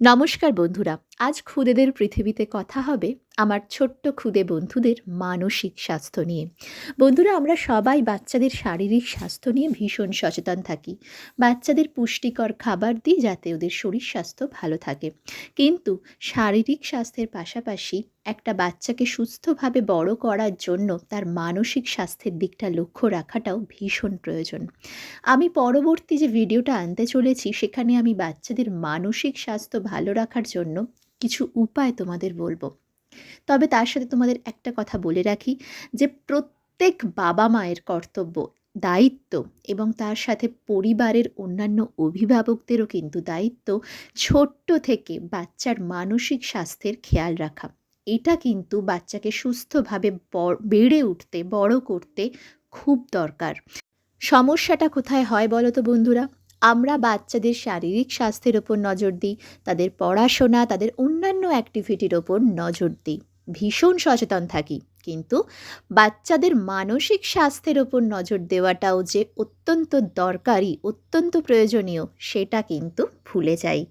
নমস্কার বন্ধুরা, আজ খুদেদের পৃথিবীতে কথা হবে আমার ছোট্ট খুদে বন্ধুদের মানসিক স্বাস্থ্য নিয়ে। বন্ধুরা, আমরা সবাই বাচ্চাদের শারীরিক স্বাস্থ্য নিয়ে ভীষণ সচেতন থাকি। বাচ্চাদের পুষ্টিকর খাবার দিই যাতে ওদের শরীর স্বাস্থ্য ভালো থাকে। কিন্তু শারীরিক স্বাস্থ্যের পাশাপাশি একটা বাচ্চাকে সুস্থভাবে বড় করার জন্য তার মানসিক স্বাস্থ্যের দিকটা লক্ষ্য রাখাটাও ভীষণ প্রয়োজন। আমি পরবর্তী যে ভিডিওটা আনতে চলেছি সেখানে আমি বাচ্চাদের মানসিক স্বাস্থ্য ভালো রাখার জন্য কিছু উপায় তোমাদের বলবো। তবে তার সাথে তোমাদের একটা কথা বলে রাখি যে প্রত্যেক বাবা মায়ের কর্তব্য, দায়িত্ব এবং তার সাথে পরিবারের অন্যান্য অভিভাবকদেরও কিন্তু দায়িত্ব ছোট্ট থেকে বাচ্চার মানসিক স্বাস্থ্যের খেয়াল রাখা। এটা কিন্তু বাচ্চাকে সুস্থভাবে বেড়ে উঠতে, বড় করতে খুব দরকার। সমস্যাটা কোথায় হয় বলো তো বন্ধুরা? আমরা বাচ্চাদের শারীরিক স্বাস্থ্যের ওপর নজর দিই, তাদের পড়াশোনা, তাদের অন্যান্য অ্যাক্টিভিটির ওপর নজর দিই। ভীষণ সচেতন থাকি। কিন্তু বাচ্চাদের মানসিক স্বাস্থ্যের ওপর নজর দেওয়াটাও যে অত্যন্ত দরকারি, অত্যন্ত প্রয়োজনীয় সেটা কিন্তু ভুলে যাই।